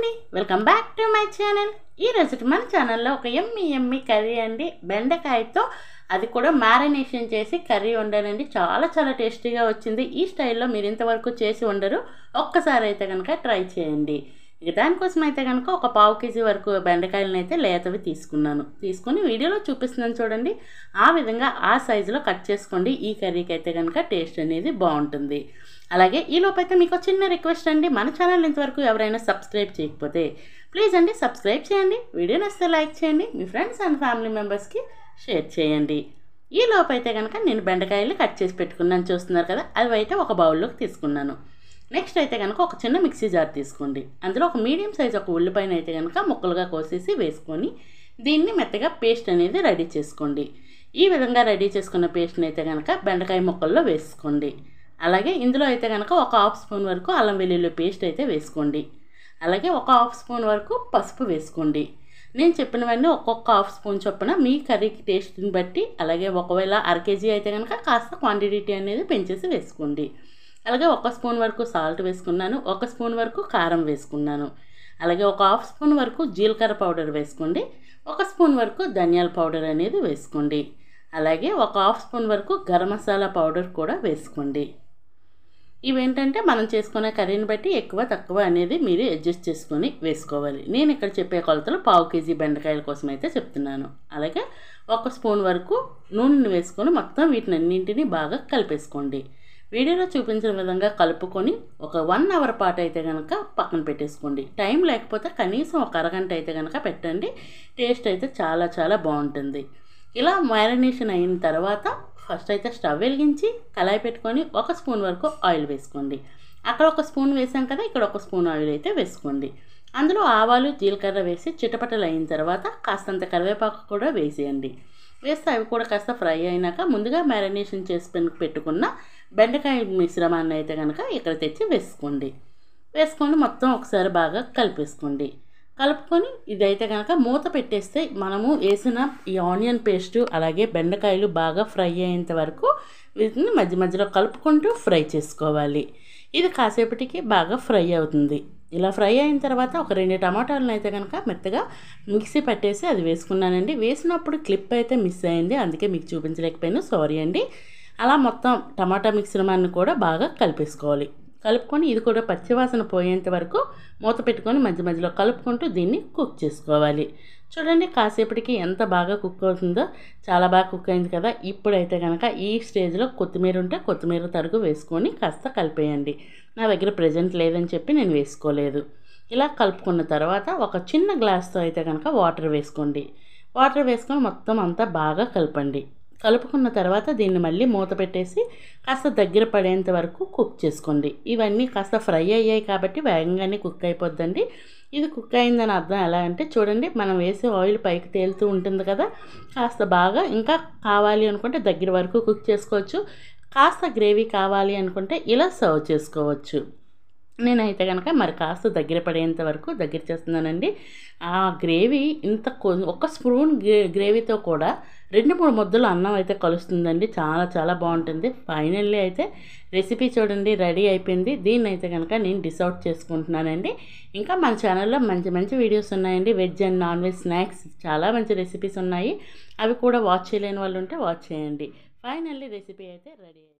అండి, welcome back to my channel. ఈ రోజు మన ఛానల్లో ఒక ఎమ్మి కర్రీ అండి, బెండకాయతో అది కూడా మ్యారినేషన్ చేసి కర్రీ వండానండి. చాలా చాలా టేస్టీగా వచ్చింది. ఈ స్టైల్లో మీరు ఇంతవరకు చేసి ఉండరు, ఒక్కసారి అయితే కనుక ట్రై చేయండి. ఇక దానికోసం అయితే కనుక ఒక 1/2 కేజీ వరకు బెండకాయలను అయితే లేతవి తీసుకొని వీడియోలో చూపిస్తున్నాను చూడండి. ఆ విధంగా ఆ సైజులో కట్ చేసుకోండి. ఈ కర్రీకి అయితే కనుక టేస్ట్ అనేది బాగుంటుంది. అలాగే ఈ లోపైతే మీకు చిన్న రిక్వెస్ట్ అండి, మన ఛానల్ ఇంతవరకు ఎవరైనా సబ్స్క్రైబ్ చేయకపోతే ప్లీజ్ అండి సబ్స్క్రైబ్ చేయండి. వీడియో నచ్చితే లైక్ చేయండి, మీ ఫ్రెండ్స్ అండ్ ఫ్యామిలీ మెంబర్స్కి షేర్ చేయండి. ఈ లోపైతే కనుక నేను బెండకాయలు కట్ చేసి పెట్టుకున్నాను, చూస్తున్నారు కదా. అవి అయితే ఒక బౌల్లోకి తీసుకున్నాను. నెక్స్ట్ అయితే కనుక ఒక చిన్న మిక్సీ జార్ తీసుకోండి. అందులో ఒక మీడియం సైజ్ ఒక ఉల్లిపాయను అయితే కనుక ముక్కలుగా కోసేసి వేసుకొని దీన్ని మెత్తగా పేస్ట్ అనేది రెడీ చేసుకోండి. ఈ విధంగా రెడీ చేసుకున్న పేస్ట్ని అయితే కనుక బెండకాయ ముక్కల్లో వేసుకోండి. అలాగే ఇందులో అయితే కనుక ఒక 1/2 స్పూన్ వరకు అల్లం వెల్లుల్లి పేస్ట్ అయితే వేసుకోండి. అలాగే ఒక 1/2 స్పూన్ వరకు పసుపు వేసుకోండి. నేను చెప్పినవన్నీ ఒక్కొక్క 1/2 స్పూన్ చొప్పున మీ కర్రీకి టేస్ట్ని బట్టి, అలాగే ఒకవేళ 1/2 కేజీ అయితే కనుక కాస్త క్వాంటిటీ అనేది పెంచేసి వేసుకోండి. అలాగే 1 స్పూన్ వరకు సాల్ట్ వేసుకున్నాను, 1 స్పూన్ వరకు కారం వేసుకున్నాను. అలాగే ఒక 1/2 స్పూన్ వరకు జీలకర్ర పౌడర్ వేసుకోండి, 1 స్పూన్ వరకు ధనియాల పౌడర్ అనేది వేసుకోండి. అలాగే ఒక 1/2 స్పూన్ వరకు గరం మసాలా పౌడర్ కూడా వేసుకోండి. ఇవేంటంటే మనం చేసుకునే కర్రీని బట్టి ఎక్కువ తక్కువ అనేది మీరు అడ్జస్ట్ చేసుకొని వేసుకోవాలి. నేను ఇక్కడ చెప్పే కొలతలు 1/2 కేజీ బెండకాయల కోసం అయితే చెప్తున్నాను. అలాగే 1 స్పూన్ వరకు నూనెని వేసుకొని మొత్తం వీటినన్నింటినీ బాగా కలిపేసుకోండి. వీడియోలో చూపించిన విధంగా కలుపుకొని ఒక 1 అవర్ పాటు అయితే కనుక పక్కన పెట్టేసుకోండి. టైం లేకపోతే కనీసం ఒక అరగంట అయితే కనుక పెట్టండి. టేస్ట్ అయితే చాలా చాలా బాగుంటుంది. ఇలా మ్యారినేషన్ అయిన తర్వాత ఫస్ట్ అయితే స్టవ్ వెలిగించి కళాయి పెట్టుకొని 1 స్పూన్ వరకు ఆయిల్ వేసుకోండి. అక్కడ 1 స్పూన్ వేసాం కదా, ఇక్కడ 1 స్పూన్ ఆయిల్ అయితే వేసుకోండి. అందులో ఆవాలు జీలకర్ర వేసి చిటపటలు అయిన తర్వాత కాస్తంత కరివేపాకు కూడా వేసేయండి. వేస్తే అవి కూడా కాస్త ఫ్రై అయినాక ముందుగా మ్యారినేషన్ చేసి పెట్టుకున్న బెండకాయ మిశ్రమాన్ని అయితే కనుక ఇక్కడ తెచ్చి వేసుకొని మొత్తం ఒకసారి బాగా కలిపేసుకోండి. కలుపుకొని ఇదైతే కనుక మూత పెట్టేస్తే మనము వేసిన ఈ ఆనియన్ పేస్టు అలాగే బెండకాయలు బాగా ఫ్రై అయ్యేంత వరకు వీటిని మధ్య మధ్యలో కలుపుకుంటూ ఫ్రై చేసుకోవాలి. ఇది కాసేపటికి బాగా ఫ్రై అవుతుంది. ఇలా ఫ్రై అయిన తర్వాత ఒక 2 టమాటాలను అయితే కనుక మెత్తగా మిక్సీ పట్టేసి అది వేసుకున్నానండి. వేసినప్పుడు క్లిప్ అయితే మిస్ అయింది, అందుకే మీకు చూపించలేకపోయాను, సారీ అండి. అలా మొత్తం టమాటా మిశ్రమాన్ని కూడా బాగా కలిపేసుకోవాలి. కలుపుకొని ఇది కూడా పచ్చివాసన పోయేంత వరకు మూత పెట్టుకొని మధ్య మధ్యలో కలుపుకుంటూ దీన్ని కుక్ చేసుకోవాలి. చూడండి కాసేపటికి ఎంత బాగా కుక్ అవుతుందో, చాలా బాగా కుక్ అయింది కదా. ఇప్పుడైతే కనుక ఈ స్టేజ్లో కొత్తిమీర ఉంటే కొత్తిమీర తరుగు వేసుకొని కాస్త కలిపేయండి. నా దగ్గర ప్రెజెంట్ లేదని చెప్పి నేను వేసుకోలేదు. ఇలా కలుపుకున్న తర్వాత ఒక చిన్న గ్లాస్తో అయితే కనుక వాటర్ వేసుకోండి. వాటర్ వేసుకొని మొత్తం అంతా బాగా కలపండి. కలుపుకున్న తర్వాత దీన్ని మళ్ళీ మూత పెట్టేసి కాస్త దగ్గర పడేంత వరకు కుక్ చేసుకోండి. ఇవన్నీ కాస్త ఫ్రై అయ్యాయి కాబట్టి వేగంగానే కుక్ అయిపోద్దండి. ఇది కుక్ అయిందని అర్థం ఎలా అంటే చూడండి, మనం వేసే ఆయిల్ పైకి తేలుతూ ఉంటుంది కదా. కాస్త బాగా ఇంకా కావాలి అనుకుంటే దగ్గర వరకు కుక్ చేసుకోవచ్చు. కాస్త గ్రేవీ కావాలి అనుకుంటే ఇలా సర్వ్ చేసుకోవచ్చు. నేనైతే కనుక మరి కాస్త దగ్గర పడేంత వరకు దగ్గర చేస్తున్నానండి. ఆ గ్రేవీ ఇంత 1 స్పూన్ గ్రేవీతో కూడా 2-3 ముద్దలు అన్నం అయితే కలుస్తుందండి. చాలా చాలా బాగుంటుంది. ఫైనల్లీ అయితే రెసిపీ చూడండి రెడీ అయిపోయింది. దీన్ని అయితే కనుక నేను డిష్ అవుట్ చేసుకుంటున్నానండి. ఇంకా మన ఛానల్లో మంచి మంచి వీడియోస్ ఉన్నాయండి. Veg and non veg snacks చాలా మంచి రెసిపీస్ ఉన్నాయి. అవి కూడా వాచ్ చేయలేని వాళ్ళు ఉంటే వాచ్ చేయండి. ఫైనల్లీ రెసిపీ అయితే రెడీ.